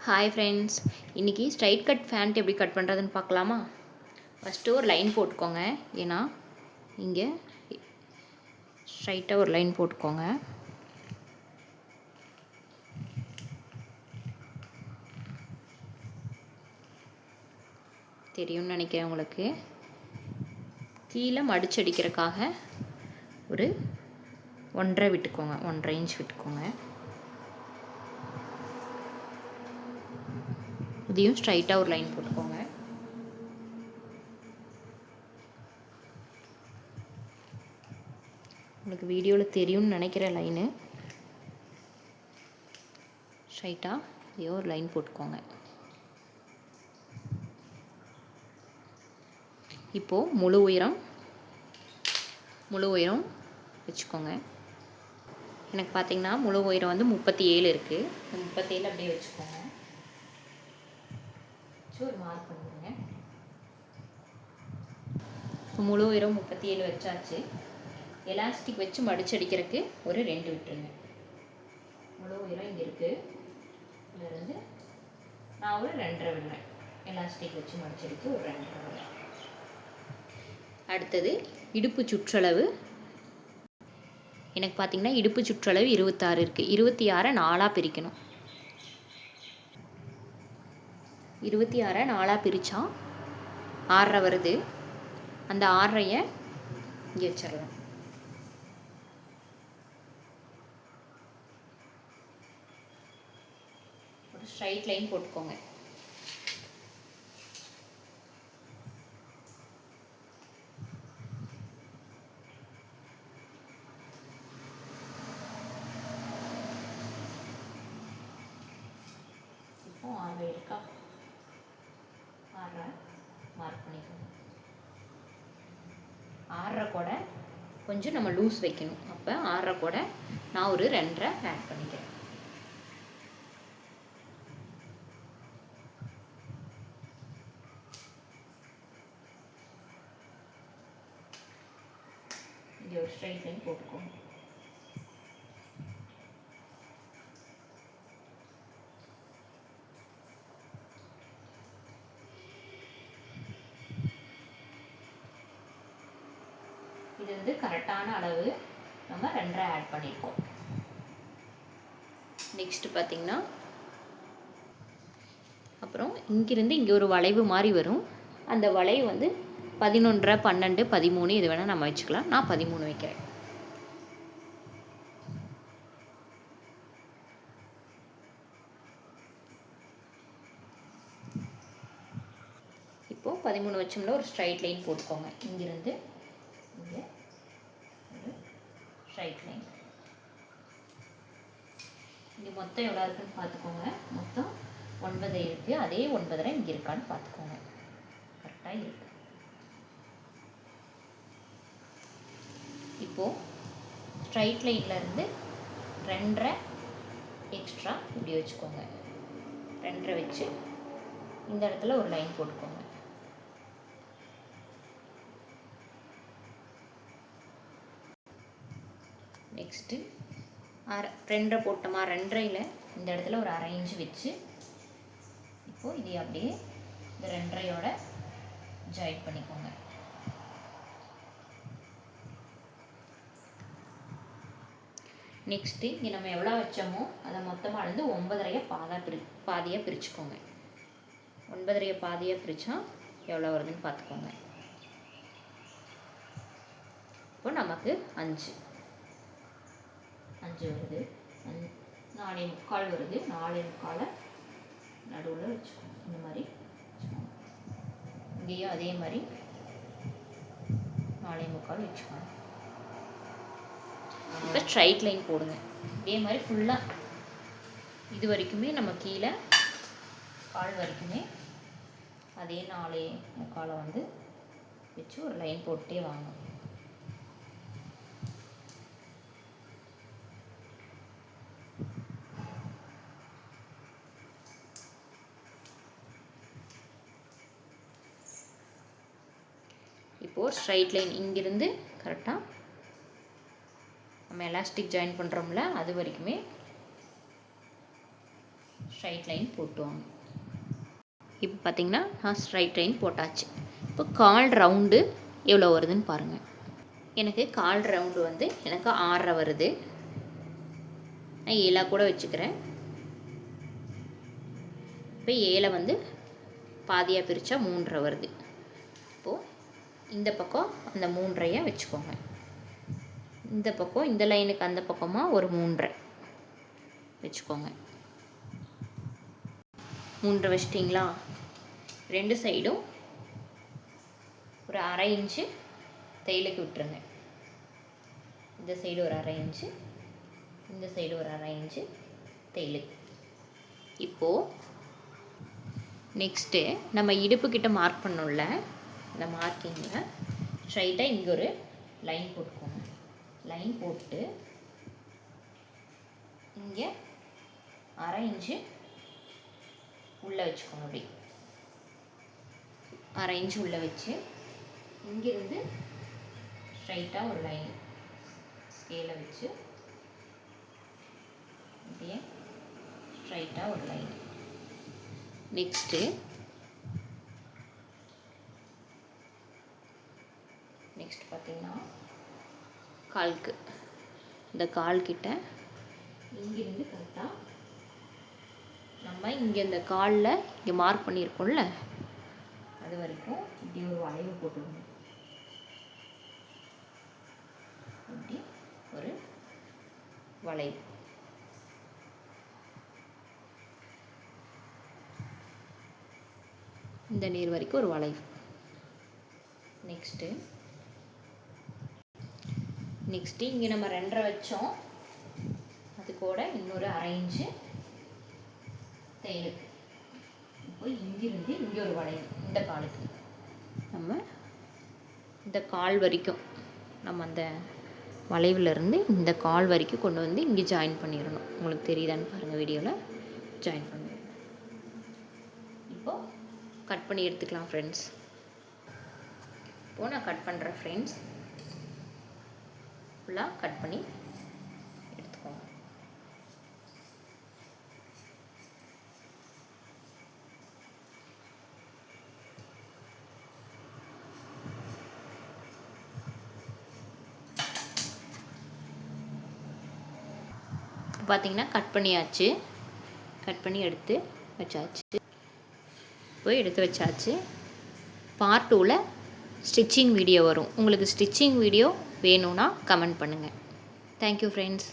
Hi friends, இன்றைக்கி straight cut pant எப்படி cut பண்ணுறதுன்னு பார்க்கலாமா? ஃபஸ்ட்டு ஒரு லைன் போட்டுக்கோங்க. ஏன்னா இங்கே ஸ்ட்ரைட்டாக ஒரு லைன் போட்டுக்கோங்க. தெரியும்னு நினைக்கிறேன் உங்களுக்கு. கீழே மடிச்சடிக்கிறதுக்காக ஒரு 1.5 விட்டுக்கோங்க, 1.5 இன்ச் விட்டுக்கோங்க. இதையும் ஸ்ட்ரைட்டாக ஒரு லைன் போட்டுக்கோங்க. உங்களுக்கு வீடியோவில் தெரியும்னு நினைக்கிற லைனு ஸ்ட்ரைட்டாக இதையோ ஒரு லைன் போட்டுக்கோங்க. இப்போது முழு உயரம் வச்சுக்கோங்க. எனக்கு பார்த்திங்கன்னா முழு உயரம் வந்து 37 இருக்குது. இந்த 37 அப்படியே வச்சுக்கோங்க. ஒரு மார்க் பண்ணிடுங்க. இப்போ முழு உயரம் 37 வச்சாச்சு. எலாஸ்டிக் வச்சு மடிச்சடிக்கிறதுக்கு ஒரு 2 விட்டுருங்க. முழு உயரம் இங்கே இருக்குது. இதிலிருந்து நான் ஒரு 2.5 விடுறேன். எலாஸ்டிக் வச்சு மடிச்சடிக்கு ஒரு 2.5 விடுறேன். அடுத்தது இடுப்பு சுற்றளவு. எனக்கு பார்த்திங்கன்னா இடுப்பு சுற்றளவு 26 இருக்குது. 26 4ஆக பிரிக்கணும். 26 4ஆக பிரித்தா 6.5 வருது. அந்த 6.5 இங்கே வச்சிடலாம். ஒரு ஸ்ட்ரைட் லைன் போட்டுக்கோங்க. இப்போ 6 இருக்கா? 6 மார்க் பண்ணிக்கோங்க. 6 கூட கொஞ்சம் நம்ம லூஸ் வைக்கணும். அப்போ 6 கூட நான் ஒரு 2.5 ஆட் பண்ணிக்கிறேன். இங்கே ஒரு ஸ்ட்ரைட் லைன் போட்டுக்கோங்க. இது வந்து கரெக்டான அளவு. நம்ம 2.5 ஆட் பண்ணியிருக்கோம். நெக்ஸ்ட்டு பார்த்திங்கன்னா அப்புறம் இங்கிருந்து இங்கே ஒரு வளைவு மாதிரி வரும். அந்த வளைவு வந்து 11, 12, 13 இது வேணால் நம்ம வச்சுக்கலாம். நான் 13 வைக்கிறேன். இப்போது 13 வச்சோம்னா ஒரு ஸ்ட்ரைட் லைன் போட்டுக்கோங்க. இங்கிருந்து இங்கே ஒரு ஸ்ட்ரைட் லைன். இங்கே மொத்தம் எவ்வளோ இருக்குன்னு பார்த்துக்கோங்க. மொத்தம் 9 இருக்குது. அதே 9.5 இங்கே இருக்கான்னு பார்த்துக்கோங்க. கரெக்டாக இருக்குது. இப்போது ஸ்ட்ரைட் லைன்லேருந்து 2.5 எக்ஸ்ட்ரா இப்படி வச்சுக்கோங்க. 2.5 வச்சு இந்த இடத்துல ஒரு லைன் போட்டுக்கோங்க. நெக்ஸ்ட்டு 2.5 போட்டோமா? 2.5ல் இந்த இடத்துல ஒரு 1/2 இன்ச்சு வச்சு இப்போது இது அப்படியே இந்த 2.5யோட ஜாயின் பண்ணிக்கோங்க. நெக்ஸ்ட்டு இங்கே நம்ம எவ்வளோ வச்சோமோ அதை மொத்தமாக அளந்து 9.5 பாதியாக பிரிச்சுக்கோங்க. 9.5 பாதியாக பிரித்தா எவ்வளோ வருதுன்னு பார்த்துக்கோங்க. இப்போ நமக்கு 5 வருது. 4.25 வருது. 4.25 நடுவில் வச்சுக்கோங்க. இந்த மாதிரி வச்சுக்கோங்க. இங்கேயும் அதே மாதிரி 4.25 வச்சுக்கோங்க. இப்போ ஸ்ட்ரைட் லைன் போடுங்க. இதே மாதிரி ஃபுல்லாக இது வரைக்குமே நம்ம கீழே கால் வரைக்குமே அதே 4.25 வந்து வச்சு ஒரு லைன் போட்டே வாங்க. இப்போது ஸ்ட்ரைட் லைன் இங்கிருந்து கரெக்டாக நம்ம எலாஸ்டிக் ஜாயின் பண்ணுறோம்ல அது வரைக்குமே ஸ்ட்ரைட் லைன் போட்டுவாங்க. இப்போ பார்த்திங்கன்னா நான் ஸ்ட்ரைட் லைன் போட்டாச்சு. இப்போ கால் ரவுண்டு எவ்வளோ வருதுன்னு பாருங்கள். எனக்கு கால் ரவுண்டு வந்து எனக்கு 6.5 வருது. நான் 7 கூட வச்சுக்கிறேன். இப்போ 7 வந்து பாதியாக பிரித்தா 3.5 வருது. இப்போது இந்த பக்கம் அந்த 3.5 வச்சுக்கோங்க. இந்த பக்கம் இந்த லைனுக்கு அந்த பக்கமாக ஒரு 3.5 வச்சுக்கோங்க. 3.5 வச்சிட்டிங்களா? 2 சைடும் ஒரு 1/2 இன்ச்சு தையலுக்கு விட்டுருங்க. இந்த சைடு ஒரு 1/2 இன்ச்சு, இந்த சைடு ஒரு 1/2 இன்ச்சு தையலுக்கு. இப்போது நெக்ஸ்ட்டு நம்ம இடுப்புக்கிட்ட மார்க் பண்ணோம்ல, இந்த மார்க்கிங்கில் ஸ்ட்ரைட்டாக இங்கே ஒரு லைன் போட்டுக்கோங்க. லைன் போட்டு இங்கே 1/2 இன்ச்சு உள்ளே வச்சுக்கோங்க. அப்படி 1/2 இன்ச்சு உள்ளே வச்சு இங்கேருந்து ஸ்ட்ரைட்டாக ஒரு லைன் ஸ்கேலை வச்சு அப்படியே ஸ்ட்ரைட்டாக ஒரு லைன். நெக்ஸ்ட்டு பார்த்திங்கன்னா காலுக்கு, இந்த கால்கிட்ட இங்கேருந்து கரெக்டாக நம்ம இங்கே இந்த காலில் இங்கே மார்க் பண்ணியிருக்கோம்ல, அது வரைக்கும் இப்படி ஒரு வளைவு போட்டுக்கணும். இப்படி ஒரு வளைவு. இந்த நீர் வரைக்கும் ஒரு வளைவு. நெக்ஸ்ட்டு இங்கே நம்ம 2.5 வச்சோம், அது கூட இன்னொரு 1/2 இன்ச்சு தையலுக்கு. இப்போ இங்கிருந்து இங்கே ஒரு வளைவு. இந்த காலுக்கு நம்ம இந்த கால் வரைக்கும் நம்ம அந்த வளைவுலேருந்து இந்த கால் வரைக்கும் கொண்டு வந்து இங்கே ஜாயின் பண்ணிடணும். உங்களுக்கு தெரியுதான்னு பாருங்கள், வீடியோவில் ஜாயின் பண்ணிடணும். இப்போது கட் பண்ணி எடுத்துக்கலாம் ஃப்ரெண்ட்ஸ். இப்போது நான் கட் பண்ணுறேன் ஃப்ரெண்ட்ஸ். ஃபுல்லாக கட் பண்ணி எடுத்துக்கோங்க. பார்த்திங்கன்னா கட் பண்ணியாச்சு. கட் பண்ணி எடுத்து வச்சாச்சு. போய் எடுத்து வச்சாச்சு. பார்ட் 2ல் ஸ்டிச்சிங் வீடியோ வரும். உங்களுக்கு ஸ்டிச்சிங் வீடியோ வேணும்னா கமெண்ட் பண்ணுங்கள். Thank you friends.